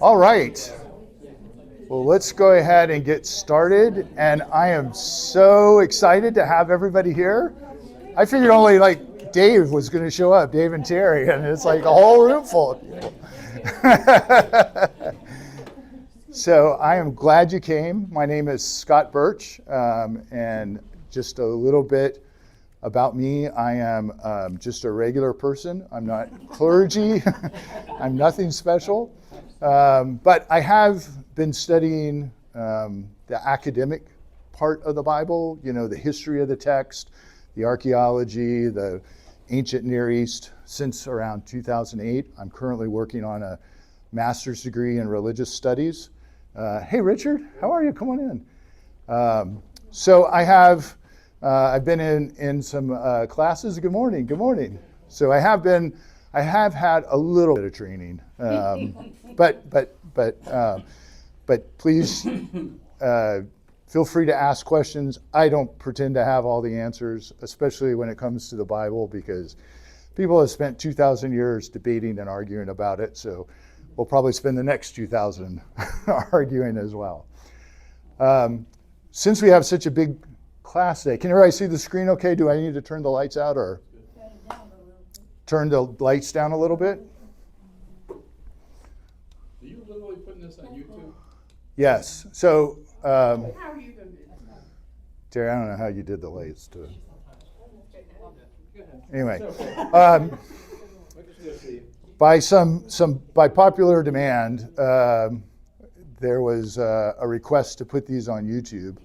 All right. Well, let's go ahead and get started. And I am so excited to have everybody here. I figured only like Dave was going to show up, Dave and Terry, and it's like a whole room full of people. So I am glad you came. My name is Scott Burch, and just a little bit about me. I am just a regular person. I'm not clergy. I'm nothing special. But I have been studying the academic part of the Bible, you know, the history of the text, the archaeology, the ancient Near East since around 2008. I'm currently working on a master's degree in religious studies. Hey, Richard, how are you? Come on in. So I've been in some classes. Good morning. Good morning. So I have had a little bit of training, but please feel free to ask questions. I don't pretend to have all the answers, especially when it comes to the Bible, because people have spent 2,000 years debating and arguing about it. So we'll probably spend the next 2,000 arguing as well. Since we have such a big class today, can everybody see the screen okay? Do I need to turn the lights out or turn the lights down a little bit? Are you literally putting this on YouTube? Yes. So, How are you going to do that? Terry, I don't know how you did the lights too. Anyway, by popular demand, there was a request to put these on YouTube.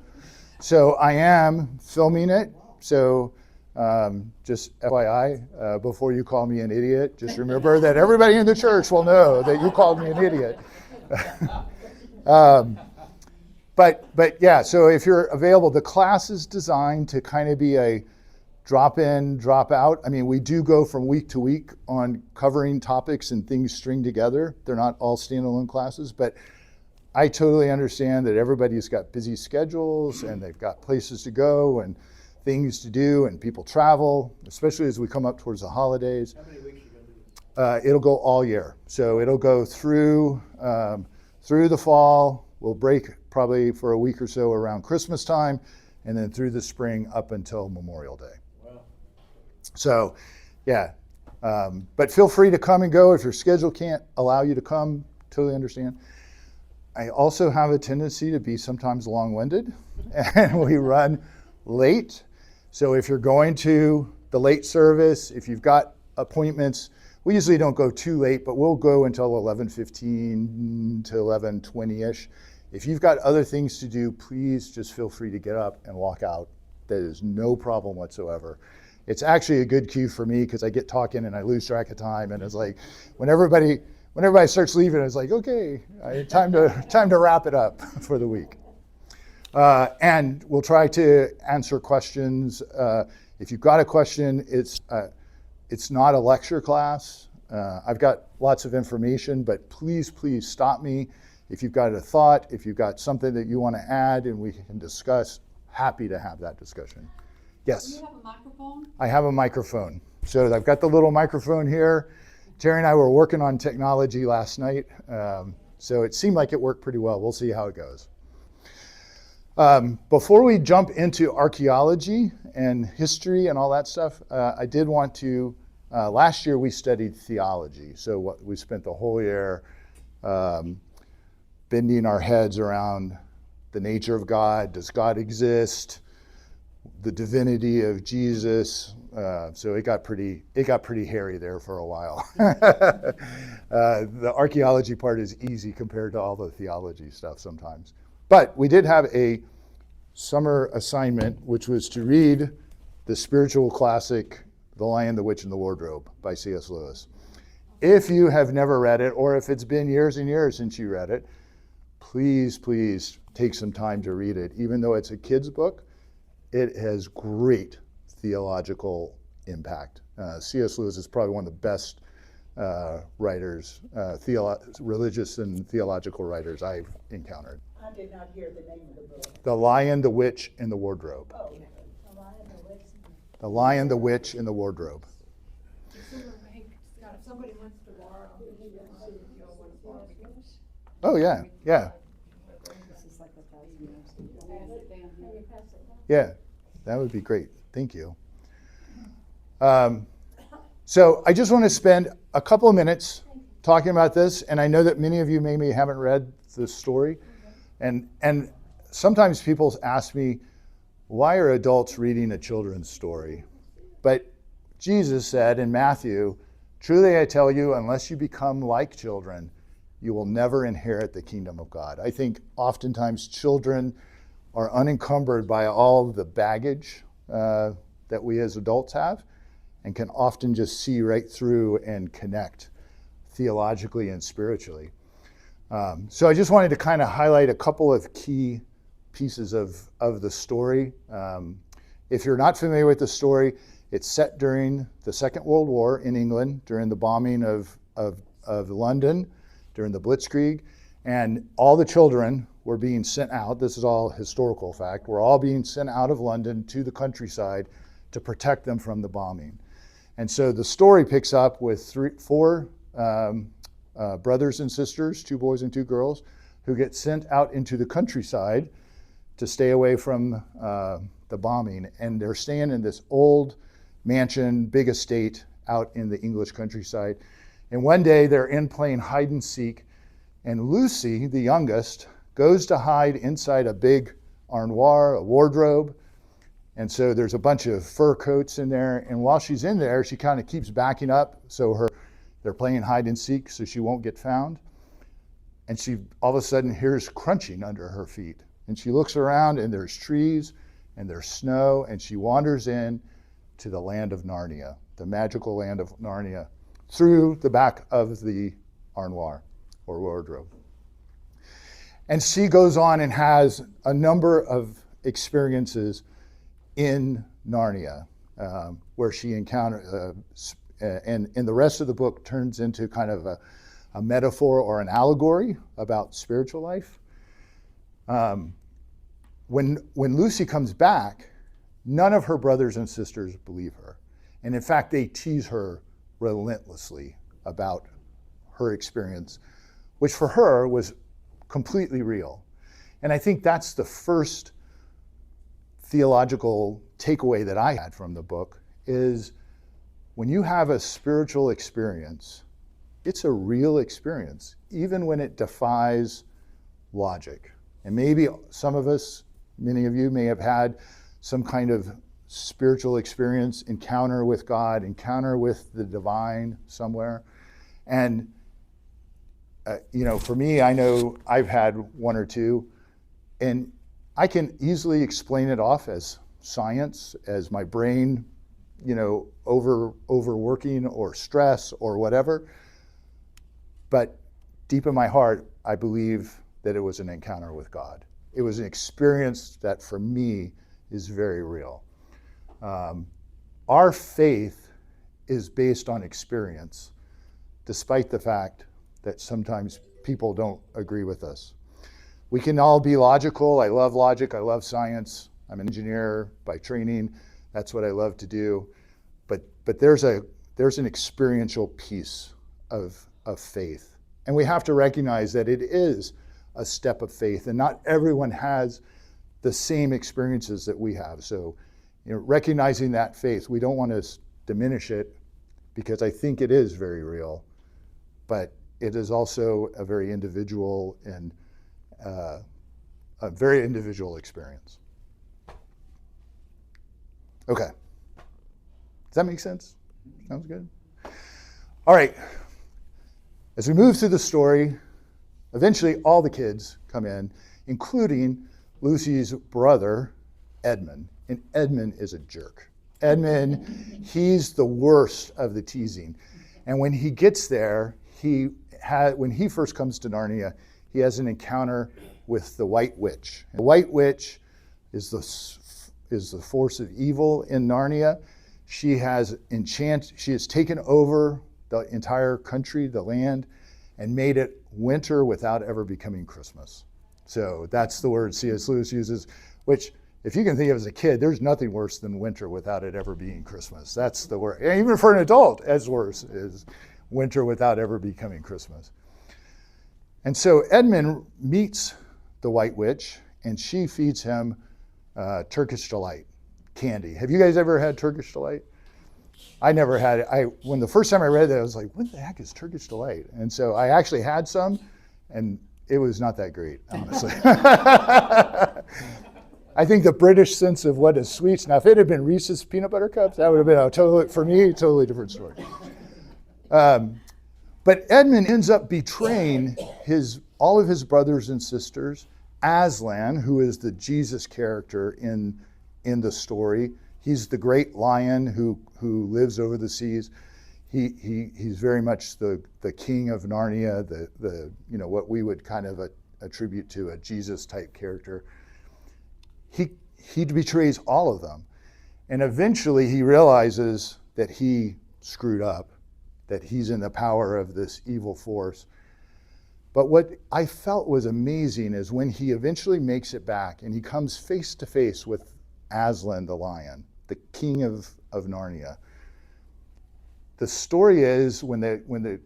So I am filming it. So just FYI, before you call me an idiot, just remember that everybody in the church will know that you called me an idiot. But yeah, so if you're available, the class is designed to kind of be a drop in, drop out. I mean, we do go from week to week on covering topics and things string together. They're not all standalone classes, but I totally understand that everybody's got busy schedules and they've got places to go and things to do, and people travel, especially as we come up towards the holidays. How many weeks are you going to do this? It'll go all year. So it'll go through the fall. We'll break probably for a week or so around Christmas time, and then through the spring up until Memorial Day. Wow. So, yeah. But feel free to come and go if your schedule can't allow you to come. Totally understand. I also have a tendency to be sometimes long-winded, and we run late. So if you're going to the late service, if you've got appointments, we usually don't go too late, but we'll go until 11:15 to 11:20-ish. If you've got other things to do, please just feel free to get up and walk out. That is no problem whatsoever. It's actually a good cue for me because I get talking and I lose track of time, and it's like when everybody starts leaving, it's like, okay, time to wrap it up for the week. And we'll try to answer questions. If you've got a question, it's not a lecture class. I've got lots of information, but please stop me. If you've got a thought, if you've got something that you want to add and we can discuss, happy to have that discussion. Yes? Do you have a microphone? I have a microphone. So I've got the little microphone here. Terry and I were working on technology last night, so it seemed like it worked pretty well. We'll see how it goes. Before we jump into archaeology and history and all that stuff, I did want to, last year we studied theology. So we spent the whole year bending our heads around the nature of God. Does God exist? The divinity of Jesus. So it got pretty hairy there for a while. The archaeology part is easy compared to all the theology stuff sometimes. But we did have a summer assignment, which was to read the spiritual classic, The Lion, the Witch, and the Wardrobe by C.S. Lewis. If you have never read it, or if it's been years and years since you read it, please take some time to read it. Even though it's a kid's book, it has great theological impact. C.S. Lewis is probably one of the best writers, religious and theological writers I've encountered. I did not hear the name of the book. The Lion, the Witch, and the Wardrobe. Oh, The Lion, the Witch. The Lion, the Witch, and the Wardrobe. Scott, if somebody wants to borrow, you want to borrow. Oh, yeah, yeah, This is like 1,000 years ago. Maybe pass it down. yeah. That would be great. Thank you. So I just want to spend a couple of minutes talking about this, and I know that many of you maybe haven't read this story, and sometimes people ask me, why are adults reading a children's story? But Jesus said in Matthew, truly I tell you, unless you become like children, you will never inherit the kingdom of God. I think oftentimes children are unencumbered by all the baggage that we as adults have, and can often just see right through and connect theologically and spiritually. So I just wanted to kind of highlight a couple of key pieces of the story. If you're not familiar with the story, it's set during the Second World War in England, during the bombing of London, during the Blitzkrieg, and all the children were being sent out. This is all historical fact. We're all being sent out of London to the countryside to protect them from the bombing. And so the story picks up with four brothers and sisters, 2 boys and 2 girls, who get sent out into the countryside to stay away from the bombing. And they're staying in this old mansion, big estate out in the English countryside. And one day they're in playing hide and seek, and Lucy, the youngest, goes to hide inside a big armoire, a wardrobe. And so there's a bunch of fur coats in there. And while she's in there, she kind of keeps backing up. So they're playing hide and seek so she won't get found. And she all of a sudden hears crunching under her feet. And she looks around and there's trees and there's snow. And she wanders in to the land of Narnia, the magical land of Narnia, through the back of the armoire or wardrobe. And she goes on and has a number of experiences in Narnia, where she encounters, and the rest of the book turns into kind of a metaphor or an allegory about spiritual life. When Lucy comes back, none of her brothers and sisters believe her. And in fact, they tease her relentlessly about her experience, which for her was completely real. And I think that's the first theological takeaway that I had from the book is when you have a spiritual experience, it's a real experience, even when it defies logic. And maybe some of us, many of you may have had some kind of spiritual experience, encounter with God, encounter with the divine somewhere. And, for me, I know I've had one or two, and I can easily explain it off as science, as my brain, overworking or stress or whatever. But deep in my heart, I believe that it was an encounter with God. It was an experience that for me is very real. Our faith is based on experience, despite the fact that sometimes people don't agree with us. We can all be logical. I love logic. I love science. I'm an engineer by training. That's what I love to do. But there's an experiential piece of faith. And we have to recognize that it is a step of faith, and not everyone has the same experiences that we have. So, recognizing that faith, we don't want to diminish it, because I think it is very real, but it is also a very individual and a very individual experience. Okay. Does that make sense? Sounds good? All right. As we move through the story, eventually all the kids come in, including Lucy's brother, Edmund. And Edmund is a jerk. Edmund, he's the worst of the teasing. And when he gets there, when he first comes to Narnia, he has an encounter with the White Witch. The White Witch is the force of evil in Narnia. She has taken over the entire country, the land, and made it winter without ever becoming Christmas. So that's the word C.S. Lewis uses, which, if you can think of as a kid, there's nothing worse than winter without it ever being Christmas. That's the word. And even for an adult, as worse is winter without ever becoming Christmas. And so Edmund meets the White Witch, and she feeds him Turkish Delight candy. Have you guys ever had Turkish Delight? I never had it. When the first time I read that, I was like, what the heck is Turkish Delight? And so I actually had some, and it was not that great, honestly. I think the British sense of what is sweets. Now, if it had been Reese's peanut butter cups, that would have been totally different story. But Edmund ends up betraying all of his brothers and sisters. Aslan, who is the Jesus character in the story, he's the great lion who lives over the seas. He's very much the king of Narnia, the what we would kind of attribute to a Jesus type character. He betrays all of them, and eventually he realizes that he screwed up, that he's in the power of this evil force. But what I felt was amazing is when he eventually makes it back and he comes face to face with Aslan the lion, the king of Narnia. The story is when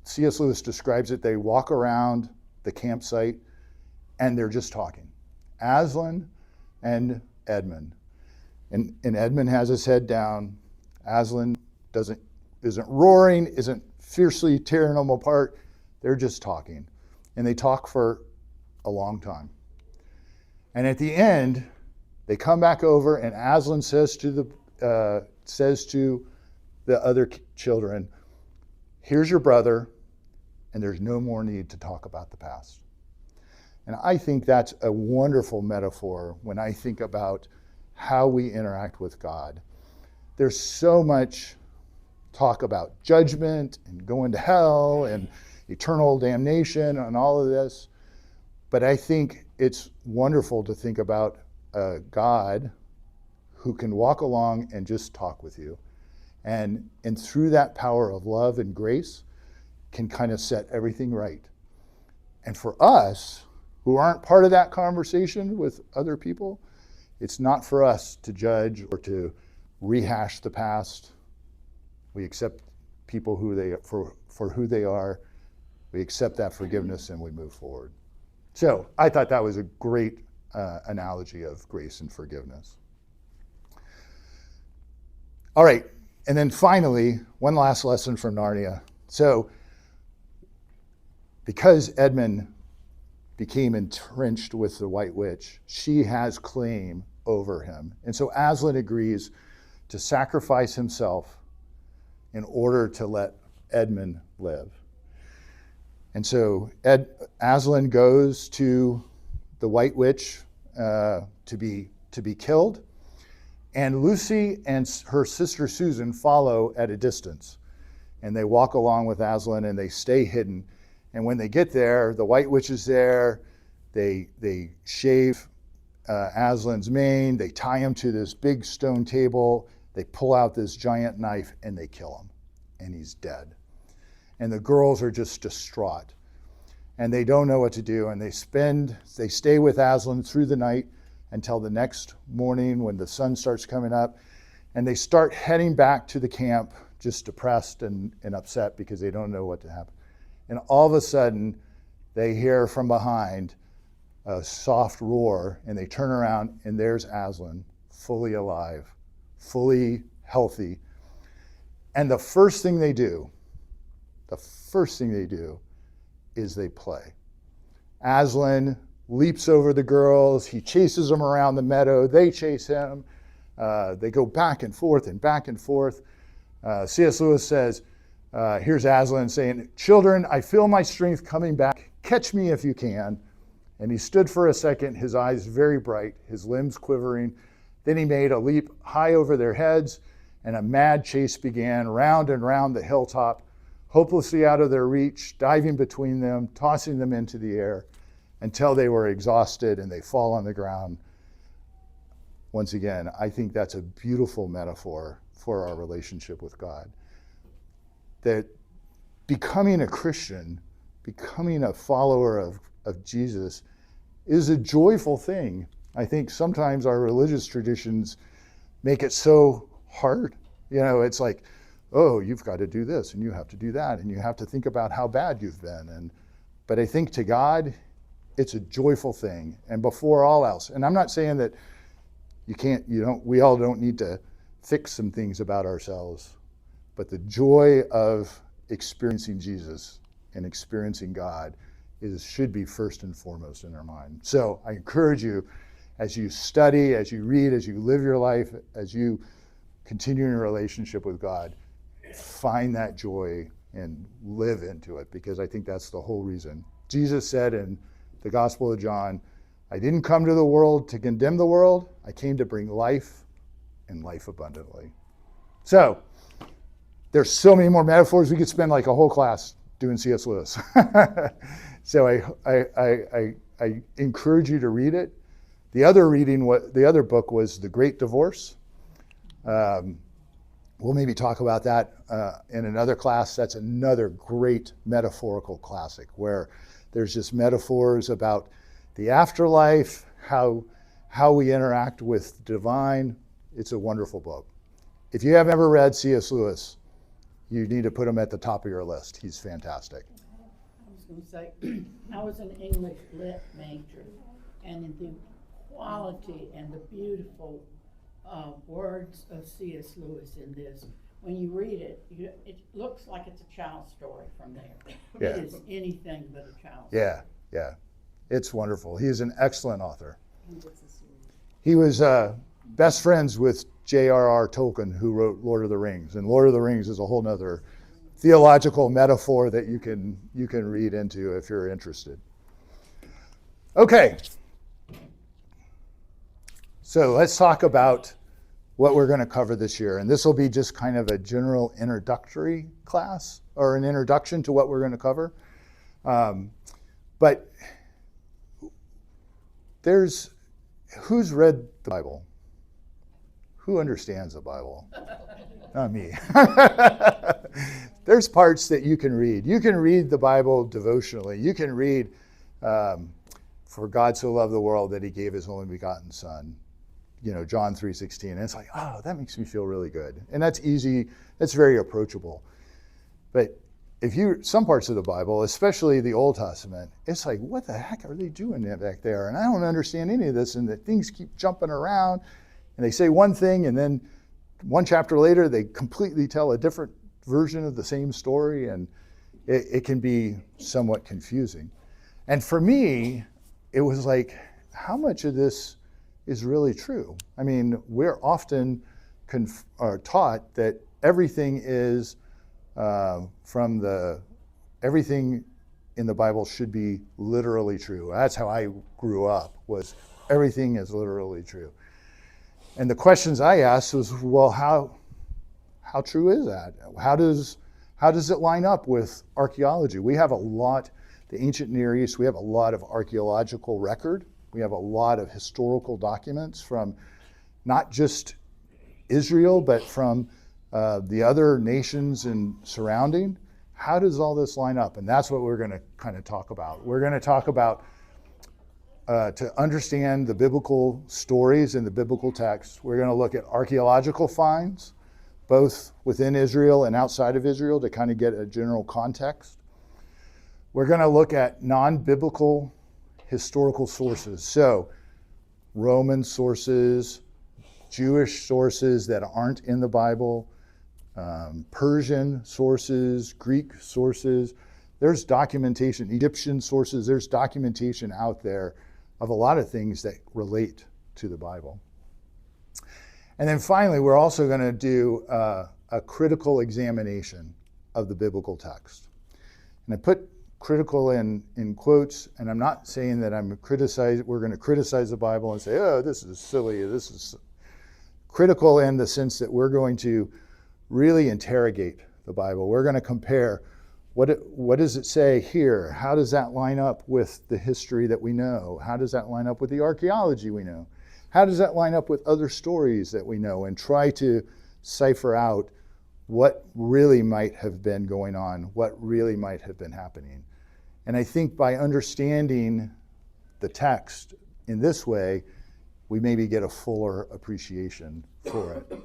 C.S. Lewis describes it, they walk around the campsite and they're just talking. Aslan and Edmund. And Edmund has his head down. Aslan isn't roaring, isn't fiercely tearing them apart. They're just talking. And they talk for a long time. And at the end, they come back over and Aslan says to the other children, here's your brother, and there's no more need to talk about the past. And I think that's a wonderful metaphor when I think about how we interact with God. There's so much talk about judgment and going to hell and eternal damnation and all of this. But I think it's wonderful to think about a God who can walk along and just talk with you. And through that power of love and grace can kind of set everything right. And for us, who aren't part of that conversation with other people, it's not for us to judge or to rehash the past. We accept people for who they are. We accept that forgiveness and we move forward. So I thought that was a great analogy of grace and forgiveness. All right, and then finally, one last lesson from Narnia. So because Edmund became entrenched with the White Witch, she has claim over him. And so Aslan agrees to sacrifice himself in order to let Edmund live. And so Aslan goes to the White Witch to be killed, and Lucy and her sister Susan follow at a distance. And they walk along with Aslan and they stay hidden. And when they get there, the White Witch is there. They shave Aslan's mane. They tie him to this big stone table. They pull out this giant knife and they kill him. And he's dead. And the girls are just distraught. And they don't know what to do. And they stay with Aslan through the night until the next morning when the sun starts coming up. And they start heading back to the camp, just depressed and upset because they don't know what to happen. And all of a sudden, they hear from behind a soft roar, and they turn around, and there's Aslan, fully alive, fully healthy. And the first thing they do is they play. Aslan leaps over the girls. He chases them around the meadow. They chase him. They go back and forth and back and forth. C.S. Lewis says, here's Aslan saying, "Children, I feel my strength coming back. Catch me if you can." And he stood for a second, his eyes very bright, his limbs quivering. Then he made a leap high over their heads, and a mad chase began round and round the hilltop, hopelessly out of their reach, diving between them, tossing them into the air until they were exhausted and they fall on the ground. Once again, I think that's a beautiful metaphor for our relationship with God. That becoming a Christian, becoming a follower of Jesus is a joyful thing. I think sometimes our religious traditions make it so hard. It's like, oh, you've got to do this and you have to do that and you have to think about how bad you've been. But I think to God, it's a joyful thing, and before all else. And I'm not saying that we all don't need to fix some things about ourselves, but the joy of experiencing Jesus and experiencing God should be first and foremost in our mind. So I encourage you, as you study, as you read, as you live your life, as you continue in a relationship with God, find that joy and live into it, because I think that's the whole reason. Jesus said in the Gospel of John, I didn't come to the world to condemn the world. I came to bring life and life abundantly. So there's so many more metaphors. We could spend like a whole class doing C.S. Lewis. So I encourage you to read it. The other book was The Great Divorce. We'll maybe talk about that in another class. That's another great metaphorical classic where there's just metaphors about the afterlife, how we interact with the divine. It's a wonderful book. If you have ever read C.S. Lewis, you need to put him at the top of your list. He's fantastic. I was going to say, I was an English lit major, and in the quality and the beautiful words of C.S. Lewis in this, when you read it, it looks like it's a child's story from there. Yeah. It is anything but a child's story. Yeah. It's wonderful. He is an excellent author. And it's a series. He was best friends with J.R.R. Tolkien, who wrote Lord of the Rings. And Lord of the Rings is a whole nother theological metaphor that you can read into if you're interested. Okay. So let's talk about what we're going to cover this year. And this will be just kind of a general introductory class, or an introduction to what we're going to cover. But who's read the Bible? Who understands the Bible? Not me. There's parts that you can read. You can read the Bible devotionally. You can read, for God so loved the world that he gave his only begotten son. John 3:16. And it's like, oh, that makes me feel really good. And that's easy. That's very approachable. But some parts of the Bible, especially the Old Testament, it's like, what the heck are they doing back there? And I don't understand any of this. And the things keep jumping around. And they say one thing, and then one chapter later, they completely tell a different version of the same story. And it can be somewhat confusing. And for me, it was like, how much of this is really true? I mean, we're often taught that everything is everything in the Bible should be literally true. That's how I grew up, was everything is literally true. And the questions I asked was, well, how true is that? How does it line up with archaeology? We have the ancient Near East, we have a lot of archaeological record. We have a lot of historical documents from not just Israel, but from the other nations and surrounding. How does all this line up? And that's what we're going to kind of talk about. We're going to talk about, to understand the biblical stories and the biblical texts, we're going to look at archaeological finds, both within Israel and outside of Israel, to kind of get a general context. We're going to look at non-biblical historical sources. So Roman sources, Jewish sources that aren't in the Bible, Persian sources, Greek sources. There's documentation, Egyptian sources, there's documentation out there of a lot of things that relate to the Bible. And then finally, we're also going to do a critical examination of the biblical text. And I put critical in quotes, and I'm not saying that we're going to criticize the Bible and say, oh, this is silly, this is critical in the sense that we're going to really interrogate the Bible. We're going to compare what does it say here? How does that line up with the history that we know? How does that line up with the archaeology we know? How does that line up with other stories that we know? And try to cipher out what really might have been going on, what really might have been happening. And I think by understanding the text in this way, we maybe get a fuller appreciation for it.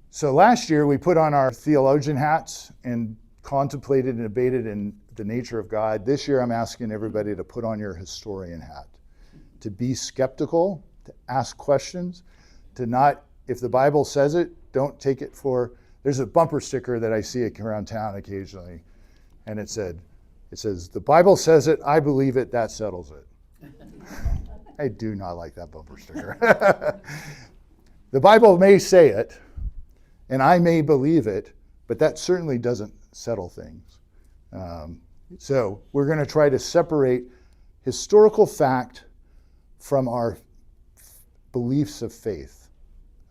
So last year we put on our theologian hats and contemplated and debated and the nature of God. This year I'm asking everybody to put on your historian hat, to be skeptical, to ask questions, to not, if the Bible says it, don't take it for, there's a bumper sticker that I see around town occasionally, and it says, the Bible says it, I believe it, that settles it. I do not like that bumper sticker. The Bible may say it, and I may believe it, but that certainly doesn't settle things. So we're going to try to separate historical fact from our beliefs of faith,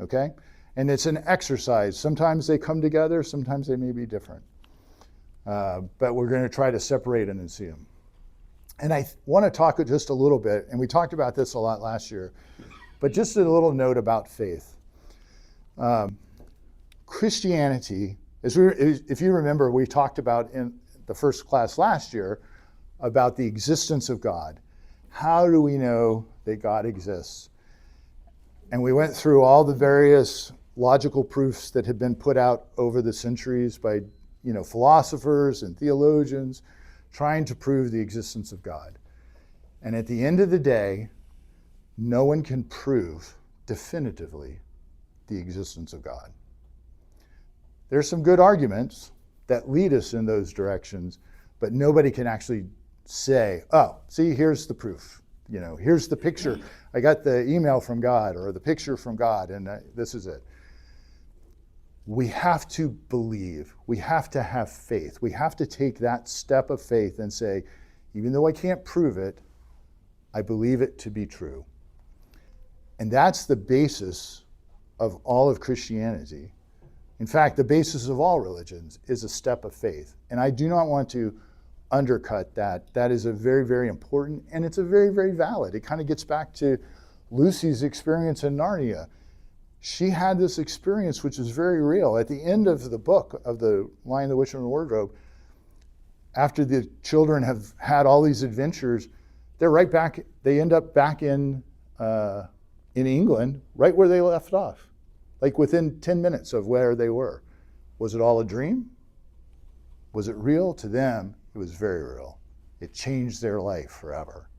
okay? And it's an exercise. Sometimes they come together, sometimes they may be different. But we're going to try to separate them and see them. And I want to talk just a little bit, and we talked about this a lot last year, but just a little note about faith. Christianity, if you remember, we talked about in the first class last year about the existence of God. How do we know that God exists? And we went through all the various logical proofs that have been put out over the centuries by philosophers and theologians trying to prove the existence of God. And at the end of the day, no one can prove definitively the existence of God. There's some good arguments that lead us in those directions, but nobody can actually say, oh, see, here's the proof. Here's the picture. I got the email from God or the picture from God, and this is it. We have to believe. We have to have faith. We have to take that step of faith and say, even though I can't prove it, I believe it to be true. And that's the basis of all of Christianity. In fact, the basis of all religions is a step of faith. And I do not want to undercut that. That is a very, very important, and it's a very, very valid. It kind of gets back to Lucy's experience in Narnia. She had this experience which is very real. At the end of the book of The Lion, the Witch, and the Wardrobe, after the children have had all these adventures, they're right back, they end up back in England, right where they left off, like within 10 minutes of where they were. Was it all a dream? Was it real? To them, it was very real. It changed their life forever.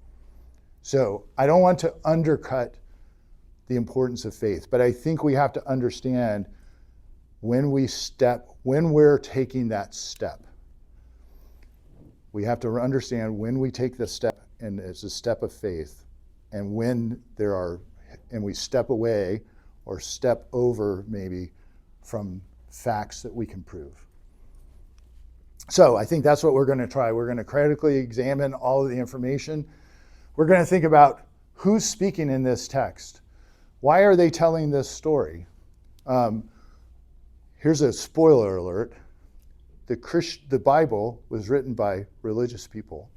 So I don't want to undercut the importance of faith, but I think we have to understand when we're taking that step. We have to understand when we take the step, and it's a step of faith, and when we step away or step over maybe from facts that we can prove. So I think that's what we're going to try. We're going to critically examine all of the information. We're going to think about who's speaking in this text. Why are they telling this story? Here's a spoiler alert. The Bible was written by religious people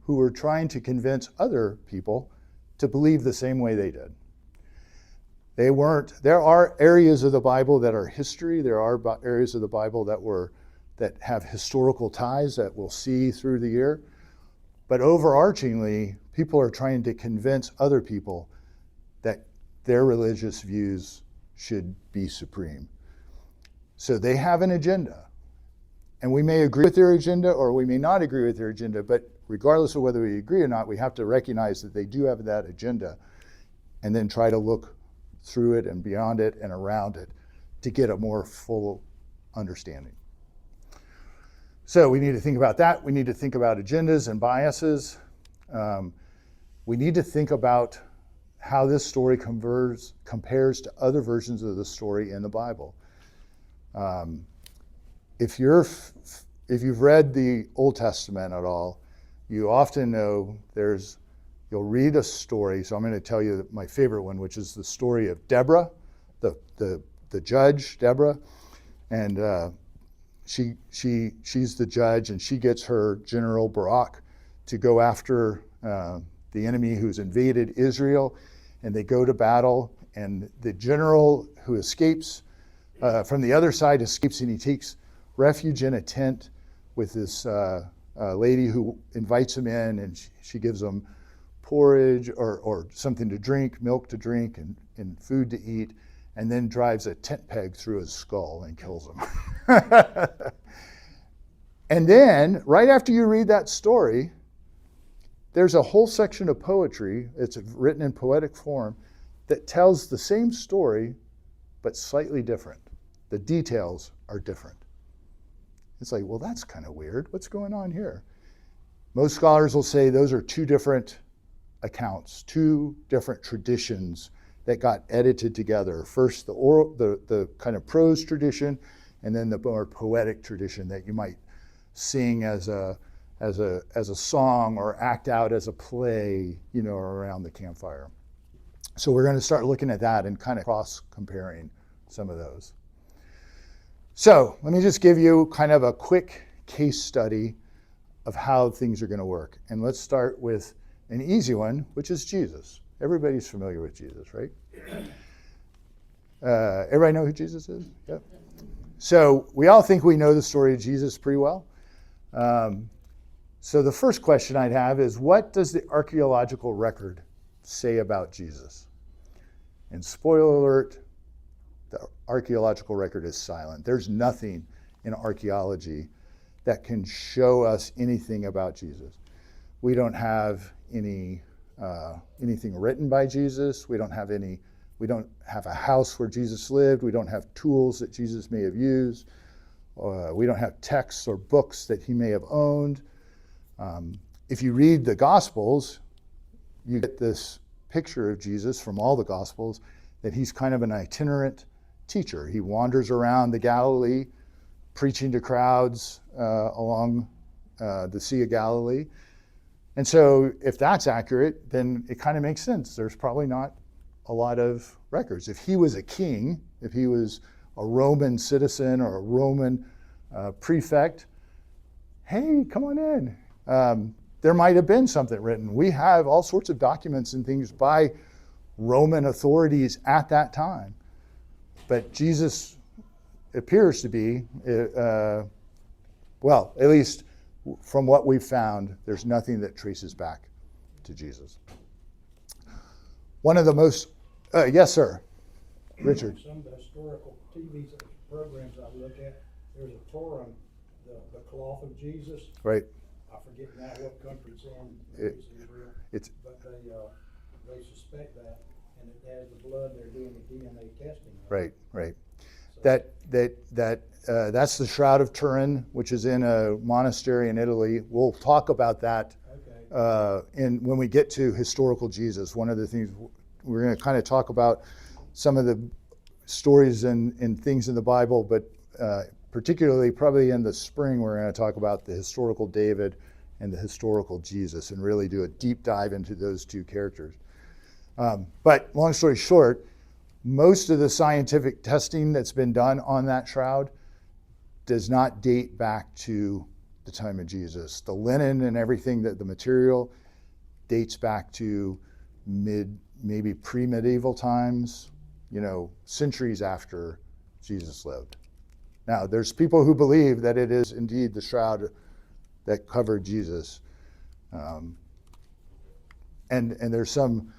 who were trying to convince other people to believe the same way they did. There are areas of the Bible that are history. There are areas of the Bible that have historical ties that we'll see through the year. But overarchingly, people are trying to convince other people that their religious views should be supreme. So they have an agenda. And we may agree with their agenda or we may not agree with their agenda, but regardless of whether we agree or not, we have to recognize that they do have that agenda and then try to look through it and beyond it and around it to get a more full understanding. So we need to think about that. We need to think about agendas and biases. We need to think about how this story compares to other versions of the story in the Bible. If you've read the Old Testament at all, you often know you'll read a story. So I'm going to tell you my favorite one, which is the story of Deborah, the judge, Deborah, and she's the judge, and she gets her general Barak to go after the enemy who's invaded Israel, and they go to battle, and the general who escapes from the other side escapes, and he takes refuge in a tent with this lady who invites him in, and she gives him porridge or something to drink, milk to drink, and food to eat, and then drives a tent peg through his skull and kills him. And then, right after you read that story, there's a whole section of poetry, it's written in poetic form, that tells the same story, but slightly different. The details are different. It's like, well, that's kind of weird. What's going on here? Most scholars will say those are two different accounts, two different traditions that got edited together. First, the oral, the kind of prose tradition, and then the more poetic tradition that you might sing as a song or act out as a play, around the campfire. So we're going to start looking at that and kind of cross-comparing some of those. So let me just give you kind of a quick case study of how things are going to work. And let's start with an easy one, which is Jesus. Everybody's familiar with Jesus, right? Everybody know who Jesus is? Yep. So we all think we know the story of Jesus pretty well. So the first question I'd have is, what does the archaeological record say about Jesus? And spoiler alert, the archaeological record is silent. There's nothing in archaeology that can show us anything about Jesus. We don't have anything written by Jesus. We don't have a house where Jesus lived. We don't have tools that Jesus may have used. We don't have texts or books that he may have owned. If you read the Gospels, you get this picture of Jesus from all the Gospels that he's kind of an itinerant teacher. He wanders around the Galilee, preaching to crowds along the Sea of Galilee. And so if that's accurate, then it kind of makes sense. There's probably not a lot of records. If he was a king, if he was a Roman citizen or a Roman prefect, hey, come on in. There might have been something written. We have all sorts of documents and things by Roman authorities at that time. But Jesus appears to be, well, at least from what we've found, there's nothing that traces back to Jesus. One of the most, yes, sir, Richard. Some of the historical TV programs I look at, there's a tour on the cloth of Jesus. Right. I forget now what country it's in. It's Israel. But they suspect that, and it has the blood. They're doing the DNA testing. Right. So that's the Shroud of Turin, which is in a monastery in Italy. We'll talk about that when we get to historical Jesus. One of the things we're going to kind of talk about some of the stories and things in the Bible, but particularly probably in the spring, we're going to talk about the historical David and the historical Jesus and really do a deep dive into those two characters. But long story short, most of the scientific testing that's been done on that shroud does not date back to the time of Jesus. The linen and everything, the material dates back to maybe pre-medieval times, centuries after Jesus lived. Now, there's people who believe that it is indeed the shroud that covered Jesus. And there's some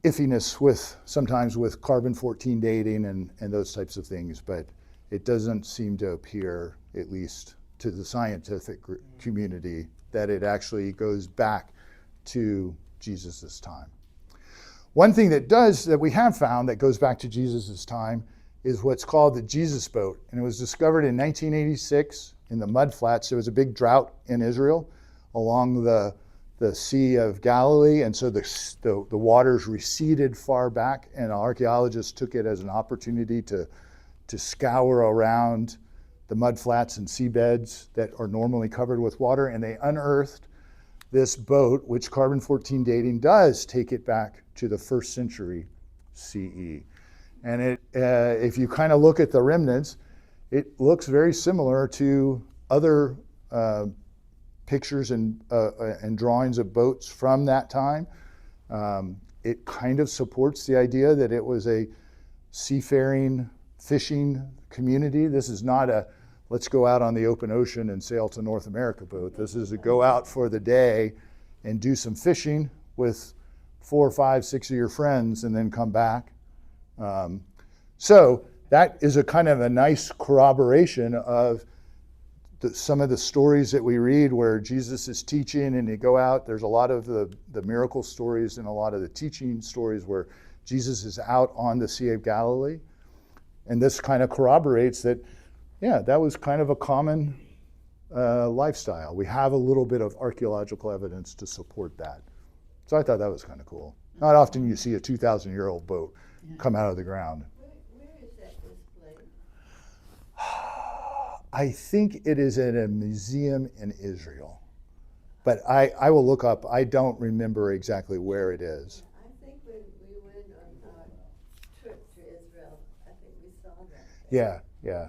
iffiness sometimes with carbon-14 dating and those types of things, but it doesn't seem to appear, at least to the scientific community, that it actually goes back to Jesus' time. One thing that we have found that goes back to Jesus' time is what's called the Jesus boat. And it was discovered in 1986 in the mudflats. There was a big drought in Israel along the Sea of Galilee. And so the waters receded far back, and archaeologists took it as an opportunity to scour around the mudflats and seabeds that are normally covered with water. And they unearthed this boat, which carbon-14 dating does take it back to the 1st century CE. And if you kind of look at the remnants, it looks very similar to other pictures and drawings of boats from that time. It kind of supports the idea that it was a seafaring, fishing community. This is not a let's go out on the open ocean and sail to North America boat. This is a go out for the day and do some fishing with 4 or 5, 6 of your friends and then come back. So that is a kind of a nice corroboration of some of the stories that we read where Jesus is teaching and they go out, there's a lot of the miracle stories and a lot of the teaching stories where Jesus is out on the Sea of Galilee. And this kind of corroborates that, yeah, that was kind of a common lifestyle. We have a little bit of archaeological evidence to support that. So I thought that was kind of cool. Not often you see a 2,000-year-old boat come out of the ground. Where is that displayed? I think it is in a museum in Israel. But I will look up. I don't remember exactly where it is. I think when we went on our trip to Israel, I think we saw that. Yeah, yeah.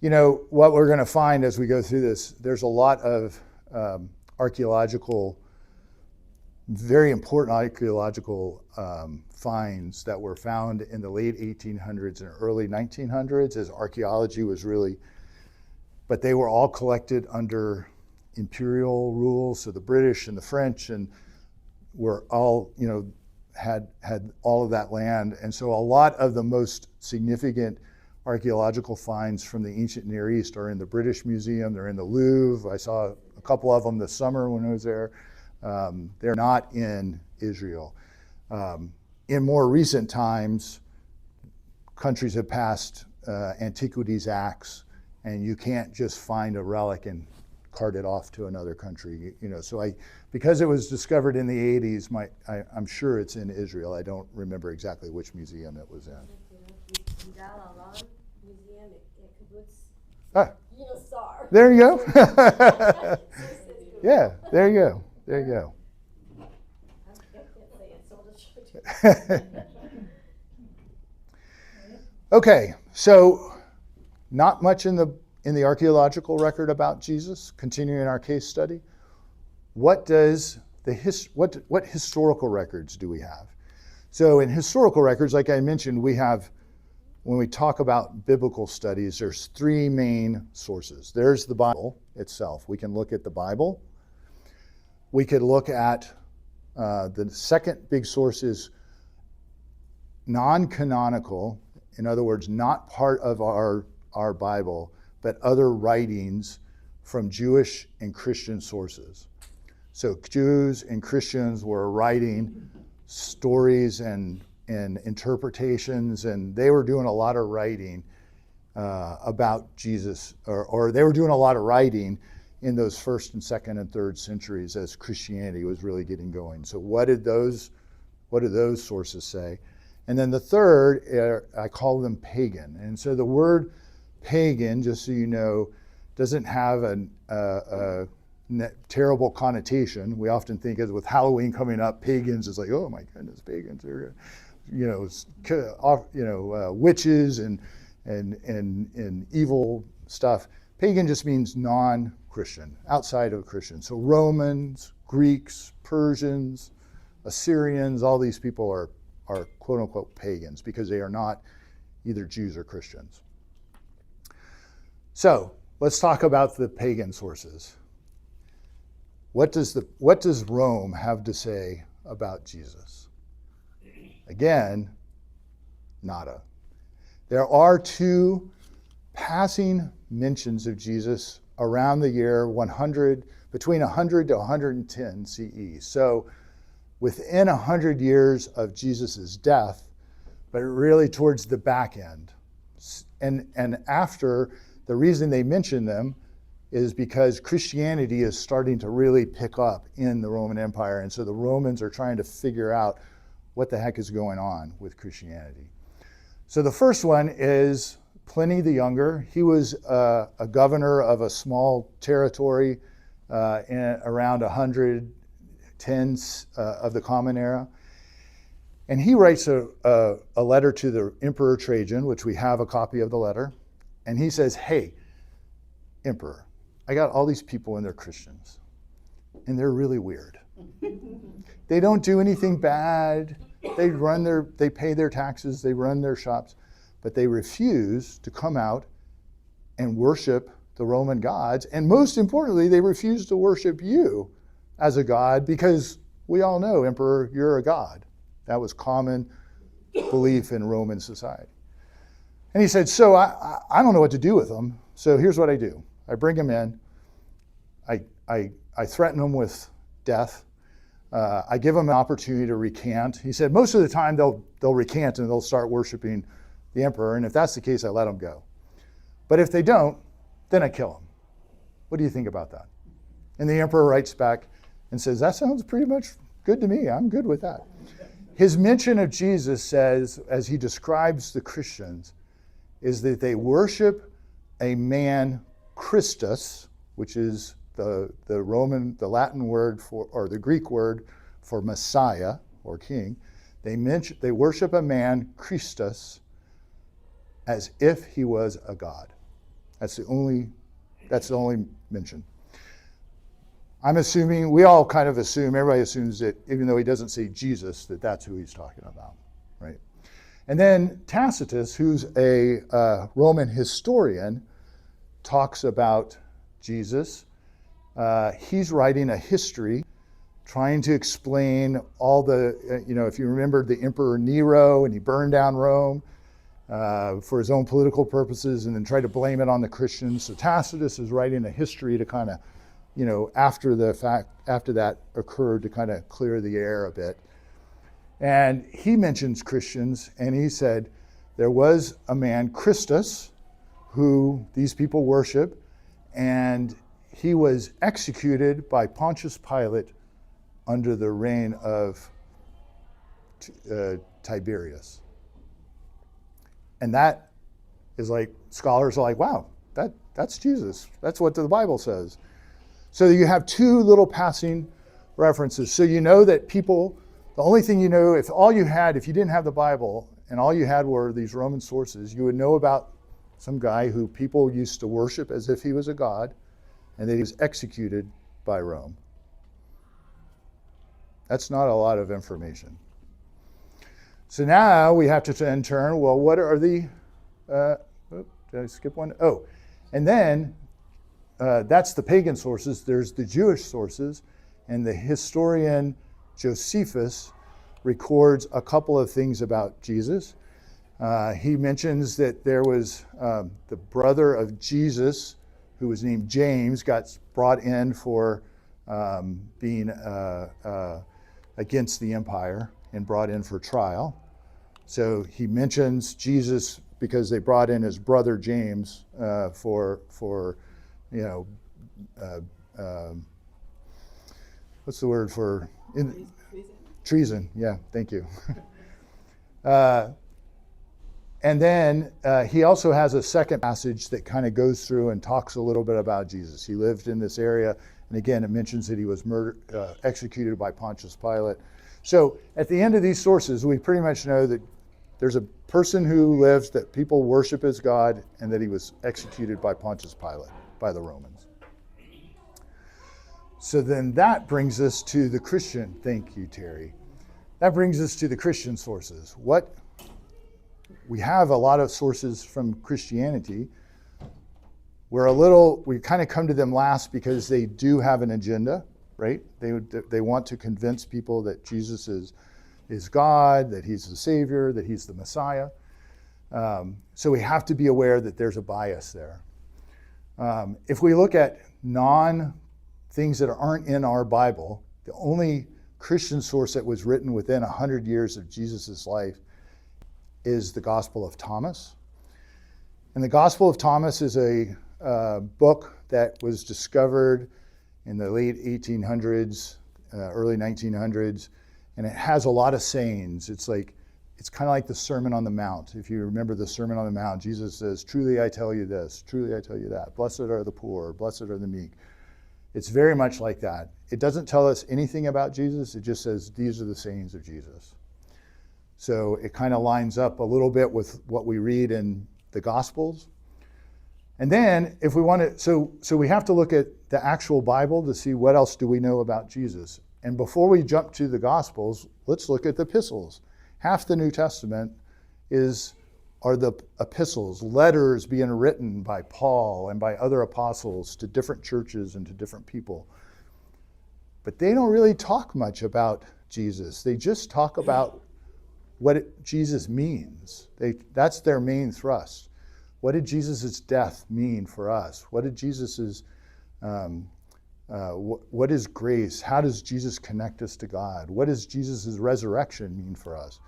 You know, what we're going to find as we go through this, there's a lot of archaeological, very important archaeological finds that were found in the late 1800s and early 1900s as archaeology was really, but they were all collected under imperial rule. So the British and the French and were all, you know, had all of that land. And so a lot of the most significant archaeological finds from the ancient Near East are in the British Museum. They're in the Louvre. I saw a couple of them this summer when I was there. They're not in Israel. In more recent times, countries have passed Antiquities Acts, and you can't just find a relic and cart it off to another country. You know, so because it was discovered in the 80s, I'm sure it's in Israel. I don't remember exactly which museum it was in. Ah, there you go. Yeah, there you go. There you go. Okay, so not much in the archaeological record about Jesus. Continuing our case study, what historical records do we have? So in historical records, like I mentioned, we have, when we talk about biblical studies, there's three main sources. There's the Bible itself. We can look at the Bible. We could look at the second big source is non-canonical, in other words, not part of our Bible, but other writings from Jewish and Christian sources. So Jews and Christians were writing stories and interpretations, and they were doing a lot of writing about Jesus, or they were doing a lot of writing in those first and second and third centuries as Christianity was really getting going. So what did those sources say? And then the third, I call them pagan. And so the word pagan, just so you know, doesn't have a terrible connotation. We often think of with Halloween coming up, pagans is like, oh my goodness, pagans are, witches and evil stuff. Pagan just means non-Christian, outside of Christian. So Romans, Greeks, Persians, Assyrians, all these people are quote unquote pagans because they are not either Jews or Christians. So let's talk about the pagan sources. What does Rome have to say about Jesus? Again, nada. There are two passing mentions of Jesus around the year 100, between 100 to 110 CE. So within 100 years of Jesus' death, but really towards the back end. And after, the reason they mention them is because Christianity is starting to really pick up in the Roman Empire. And so the Romans are trying to figure out what the heck is going on with Christianity. So the first one is Pliny the Younger. He was a governor of a small territory around 110 of the Common Era. And he writes a letter to the Emperor Trajan, which we have a copy of the letter. And he says, hey, Emperor, I got all these people and they're Christians. And they're really weird. They don't do anything bad. They pay their taxes, they run their shops, but they refuse to come out and worship the Roman gods. And most importantly, they refuse to worship you as a god because we all know, Emperor, you're a god. That was common belief in Roman society. And he said, so I don't know what to do with them. So here's what I do. I bring him in. I threaten him with death. I give him an opportunity to recant. He said most of the time they'll recant and they'll start worshiping the emperor. And if that's the case, I let them go. But if they don't, then I kill them. What do you think about that? And the emperor writes back and says, that sounds pretty much good to me. I'm good with that. His mention of Jesus says, as he describes the Christians, is that they worship a man, Christus, which is the Latin word for, or the Greek word for Messiah or King. They worship a man, Christus, as if he was a god. That's the only mention. I'm assuming, we all kind of assume, everybody assumes that even though he doesn't say Jesus, that that's who he's talking about, right? And then Tacitus, who's a Roman historian, talks about Jesus. He's writing a history trying to explain all the, if you remember the Emperor Nero and he burned down Rome for his own political purposes and then tried to blame it on the Christians. So Tacitus is writing a history to kind of, after that occurred, to kind of clear the air a bit. And he mentions Christians, and he said there was a man, Christus, who these people worship, and he was executed by Pontius Pilate under the reign of Tiberius. And that is like, scholars are like, wow, that's Jesus. That's what the Bible says. So you have two little passing references. So you know that people, the only thing you know, if you didn't have the Bible and all you had were these Roman sources, you would know about some guy who people used to worship as if he was a god, and that he was executed by Rome. That's not a lot of information. So now we have to then turn, well, what are the, did I skip one? Oh, and then that's the pagan sources. There's the Jewish sources, and the historian Josephus records a couple of things about Jesus. He mentions that there was the brother of Jesus, who was named James, got brought in for being against the empire and brought in for trial. So he mentions Jesus because they brought in his brother James for what's the word for? Treason. Yeah, thank you. And then he also has a second passage that kind of goes through and talks a little bit about Jesus. He lived in this area, and again, it mentions that he was executed by Pontius Pilate. So at the end of these sources, we pretty much know that there's a person who lives that people worship as God, and that he was executed by Pontius Pilate, by the Romans. So then that brings us to the Christian, thank you, Terry. That brings us to the Christian sources. We have a lot of sources from Christianity. We kind of come to them last because they do have an agenda, right? They want to convince people that Jesus is God, that he's the Savior, that he's the Messiah. So we have to be aware that there's a bias there. If we look at things that aren't in our Bible, the only Christian source that was written within 100 years of Jesus' life is the Gospel of Thomas. And the Gospel of Thomas is a book that was discovered in the late 1800s, early 1900s, and it has a lot of sayings. It's kind of like the Sermon on the Mount. If you remember the Sermon on the Mount, Jesus says, truly I tell you this, truly I tell you that. Blessed are the poor, blessed are the meek. It's very much like that. It doesn't tell us anything about Jesus. It just says these are the sayings of Jesus. So it kind of lines up a little bit with what we read in the Gospels. And then if we want to, so we have to look at the actual Bible to see what else do we know about Jesus. And before we jump to the Gospels, let's look at the epistles. Half the New Testament are the epistles, letters being written by Paul and by other apostles to different churches and to different people. But they don't really talk much about Jesus. They just talk about what Jesus means. That's their main thrust. What did Jesus' death mean for us? What did Jesus's what is grace? How does Jesus connect us to God? What does Jesus' resurrection mean for us?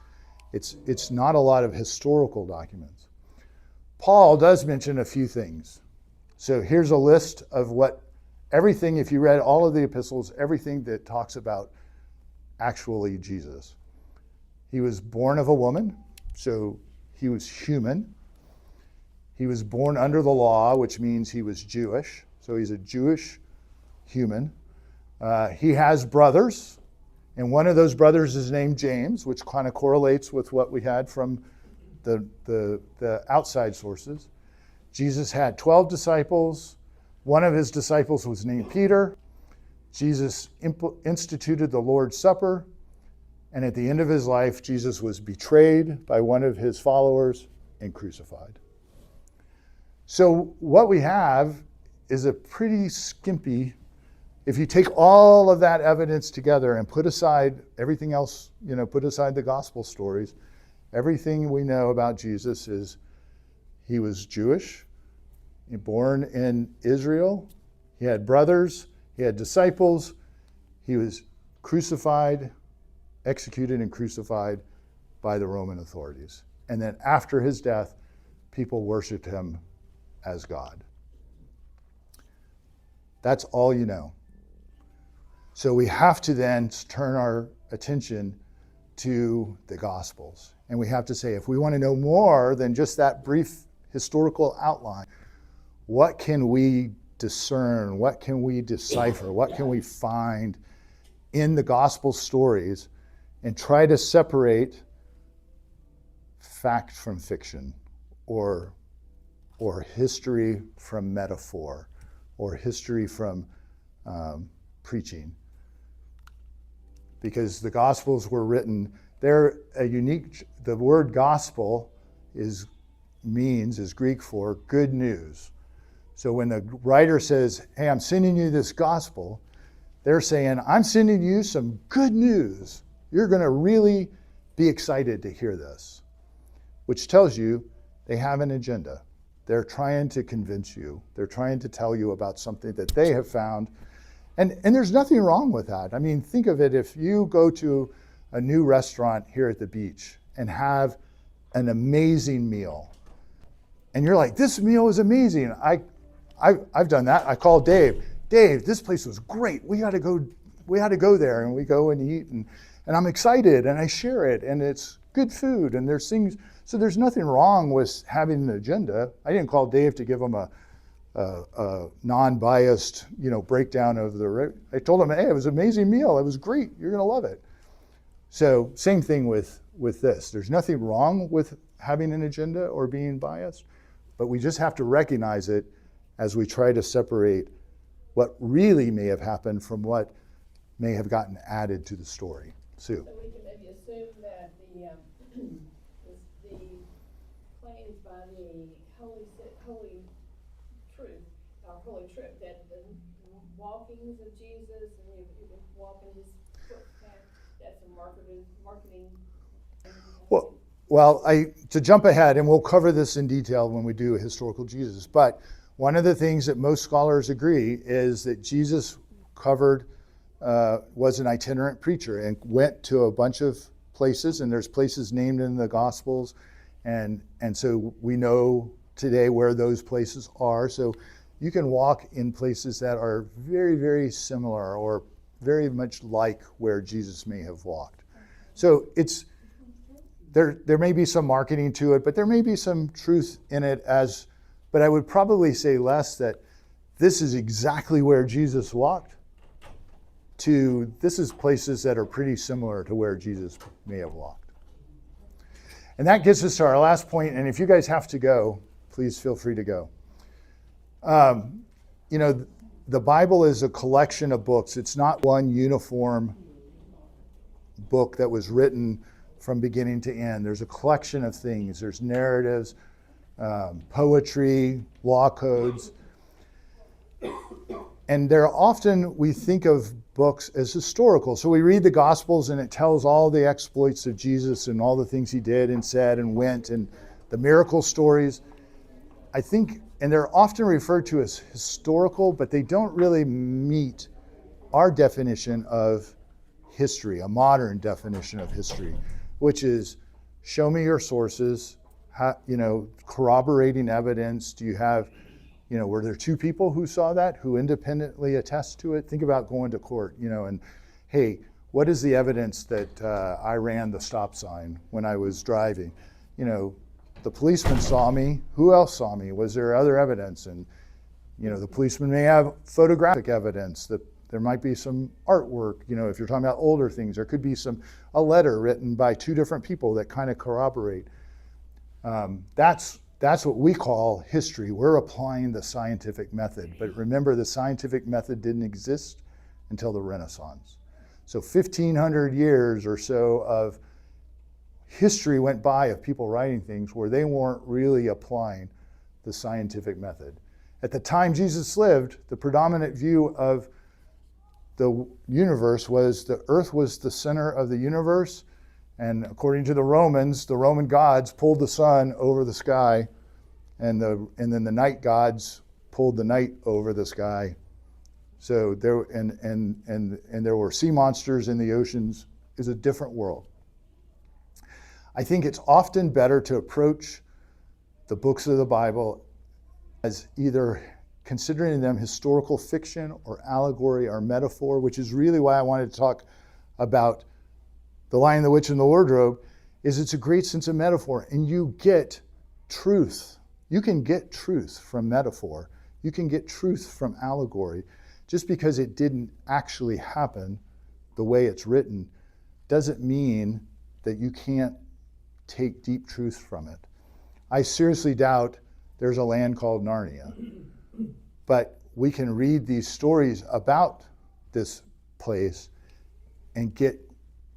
It's not a lot of historical documents. Paul does mention a few things. So here's a list of everything, if you read all of the epistles, everything that talks about actually Jesus. He was born of a woman, so he was human. He was born under the law, which means he was Jewish, so he's a Jewish human. He has brothers, and one of those brothers is named James, which kind of correlates with what we had from the outside sources. Jesus had 12 disciples. One of his disciples was named Peter. Jesus instituted the Lord's Supper, and at the end of his life, Jesus was betrayed by one of his followers and crucified. So what we have is a pretty skimpy, if you take all of that evidence together and put aside everything else, put aside the gospel stories, everything we know about Jesus is he was Jewish, born in Israel, he had brothers, he had disciples, he was crucified, executed and crucified by the Roman authorities. And then after his death, people worshiped him as God. That's all you know. So we have to then turn our attention to the Gospels. And we have to say, if we want to know more than just that brief historical outline, what can we discern? What can we decipher? What can we find in the Gospel stories and try to separate fact from fiction, or history from metaphor, or history from preaching? Because the Gospels were written, they're a unique, the word gospel is Greek for good news. So when the writer says, hey, I'm sending you this gospel, they're saying, I'm sending you some good news. You're going to really be excited to hear this, which tells you they have an agenda. They're trying to convince you. They're trying to tell you about something that they have found. And there's nothing wrong with that. I mean, think of it, if you go to a new restaurant here at the beach and have an amazing meal, and you're like, this meal is amazing. I've done that. I called Dave. Dave, this place was great. We had to go there, and we go and eat, and I'm excited, and I share it, and it's good food, and there's things. So there's nothing wrong with having an agenda. I didn't call Dave to give him a non-biased, breakdown of I told him, hey, it was an amazing meal. It was great. You're going to love it. So same thing with this. There's nothing wrong with having an agenda or being biased, but we just have to recognize it as we try to separate what really may have happened from what may have gotten added to the story. Sue. So we can maybe assume that the claims by the holy truth, that the walkings of Jesus and you walk in his footsteps, that's a marketing. Well, to jump ahead, and we'll cover this in detail when we do a historical Jesus, but one of the things that most scholars agree is that Jesus was an itinerant preacher and went to a bunch of places, and there's places named in the Gospels, and so we know today where those places are. So you can walk in places that are very, very similar or very much like where Jesus may have walked. So there may be some marketing to it, but there may be some truth in it but I would probably say less that this is exactly where Jesus walked to this is places that are pretty similar to where Jesus may have walked. And that gets us to our last point, and if you guys have to go, please feel free to go. The Bible is a collection of books. It's not one uniform book that was written from beginning to end. There's a collection of things. There's narratives, poetry, law codes. And we think of books as historical. So we read the Gospels and it tells all the exploits of Jesus and all the things he did and said and went and the miracle stories. I think, and they're often referred to as historical, but they don't really meet our definition of history, a modern definition of history, which is show me your sources, corroborating evidence. Do you have, were there two people who saw that, who independently attest to it? Think about going to court, and hey, what is the evidence that I ran the stop sign when I was driving? The policeman saw me. Who else saw me? Was there other evidence? And, the policeman may have photographic evidence, that there might be some artwork. If you're talking about older things, there could be a letter written by two different people that kind of corroborate. That's what we call history. We're applying the scientific method. But remember, the scientific method didn't exist until the Renaissance. So 1,500 years or so of history went by of people writing things where they weren't really applying the scientific method. At the time Jesus lived, the predominant view of the universe was the earth was the center of the universe, and according to the Romans, the Roman gods pulled the sun over the sky, and then the night gods pulled the night over the sky. So there there were sea monsters in the oceans. It's a different world. I think it's often better to approach the books of the Bible as either considering them historical fiction or allegory or metaphor, which is really why I wanted to talk about The Lion, the Witch, and the Wardrobe, is it's a great sense of metaphor, and you get truth. You can get truth from metaphor. You can get truth from allegory. Just because it didn't actually happen the way it's written doesn't mean that you can't take deep truth from it. I seriously doubt there's a land called Narnia. But we can read these stories about this place and get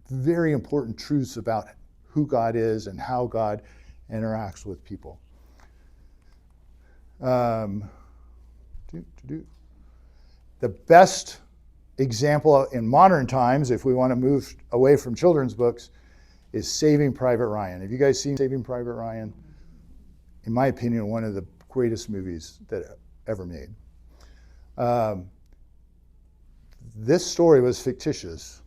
very important truths about who God is and how God interacts with people. The best example in modern times, if we want to move away from children's books, is Saving Private Ryan. Have you guys seen Saving Private Ryan? In my opinion, one of the greatest movies that ever made. This story was fictitious.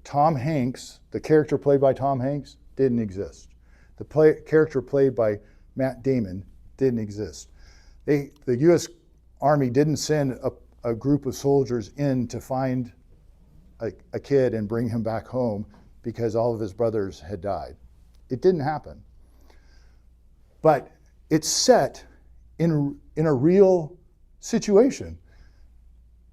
Tom Hanks, the character played by Tom Hanks, didn't exist. The character played by Matt Damon didn't exist. The U.S. Army didn't send a group of soldiers in to find a kid and bring him back home because all of his brothers had died. It didn't happen. But it's set in a real situation.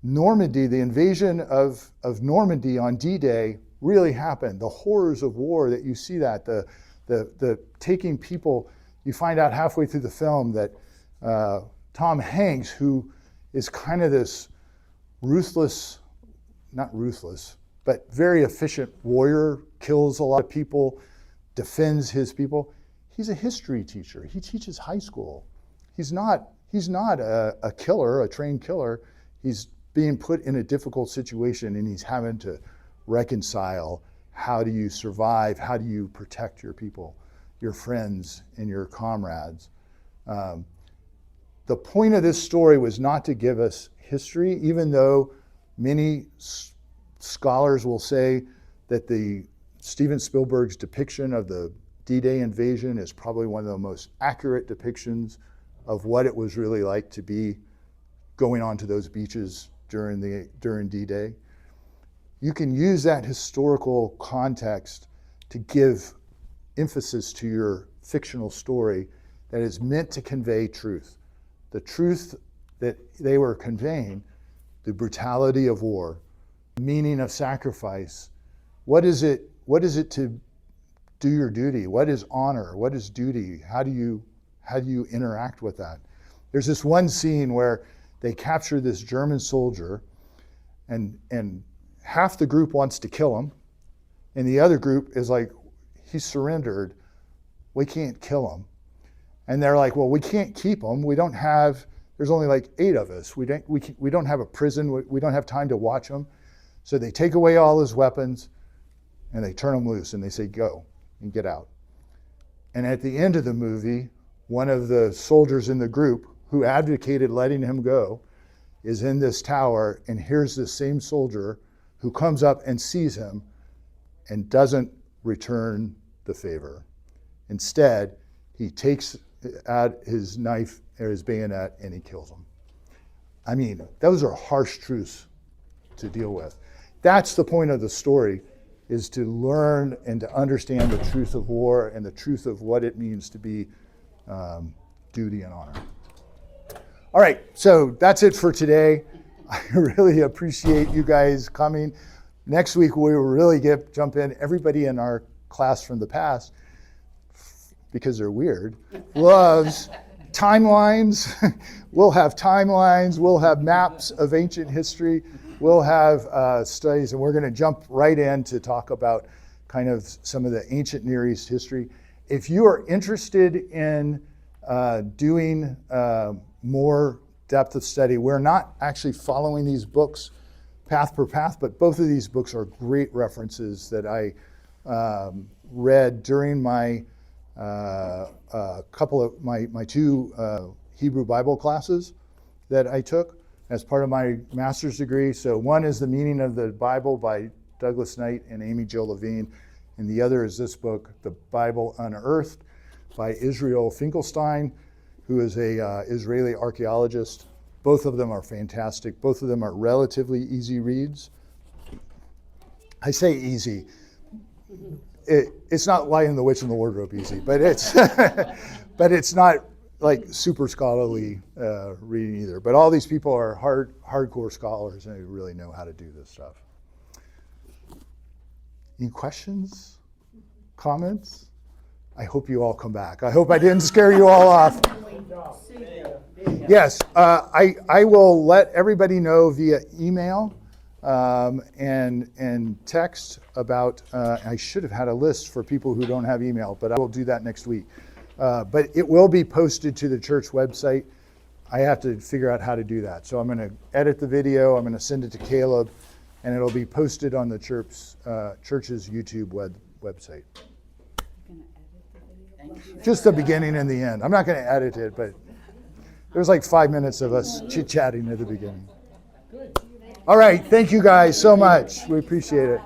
Normandy, the invasion of Normandy on D-Day really happened. The horrors of war that you see that, the taking people, you find out halfway through the film that Tom Hanks, who is kind of this ruthless, not ruthless, but very efficient warrior, kills a lot of people, defends his people. He's a history teacher. He teaches high school. He's not a killer, a trained killer. He's being put in a difficult situation and he's having to reconcile how do you survive, how do you protect your people, your friends and your comrades. The point of this story was not to give us history, even though many scholars will say that Steven Spielberg's depiction of the D-Day invasion is probably one of the most accurate depictions of what it was really like to be going onto those beaches during D-Day. You can use that historical context to give emphasis to your fictional story that is meant to convey truth. The truth that they were conveying, the brutality of war, the meaning of sacrifice. What is it to do your duty? What is honor? What is duty? How do you interact with that? There's this one scene where they capture this German soldier and half the group wants to kill him and the other group is like, he surrendered, we can't kill him. And they're like, well, we can't keep him. There's only like 8 of us. We don't have a prison. We don't have time to watch him. So they take away all his weapons and they turn him loose and they say, go and get out. And at the end of the movie, one of the soldiers in the group who advocated letting him go, is in this tower, and here's this same soldier who comes up and sees him and doesn't return the favor. Instead, he takes out his knife or his bayonet and he kills him. I mean, those are harsh truths to deal with. That's the point of the story, is to learn and to understand the truth of war and the truth of what it means to be duty and honor. All right, so that's it for today. I really appreciate you guys coming. Next week, we will really jump in. Everybody in our class from the past, because they're weird, loves timelines. We'll have timelines. We'll have maps of ancient history. We'll have studies, and we're going to jump right in to talk about kind of some of the ancient Near East history. If you are interested in doing more depth of study, we're not actually following these books path per path, but both of these books are great references that I read during my couple of my two Hebrew Bible classes that I took as part of my master's degree. So one is The Meaning of the Bible by Douglas Knight and Amy Jill Levine, and the other is this book, The Bible Unearthed, by Israel Finkelstein, who is a Israeli archaeologist. Both of them are fantastic. Both of them are relatively easy reads. I say easy. It's not Lion, the Witch, and the Wardrobe easy, but it's but it's not like super scholarly reading either. But all these people are hardcore scholars and they really know how to do this stuff. Any questions? Comments? I hope you all come back. I hope I didn't scare you all off. Yes, I will let everybody know via email and text about, I should have had a list for people who don't have email, but I will do that next week. But it will be posted to the church website. I have to figure out how to do that. So I'm going to edit the video, I'm going to send it to Caleb, and it'll be posted on the church's YouTube website. Just the beginning and the end. I'm not going to edit it, but there's like 5 minutes of us chit-chatting at the beginning. All right, thank you guys so much. We appreciate it.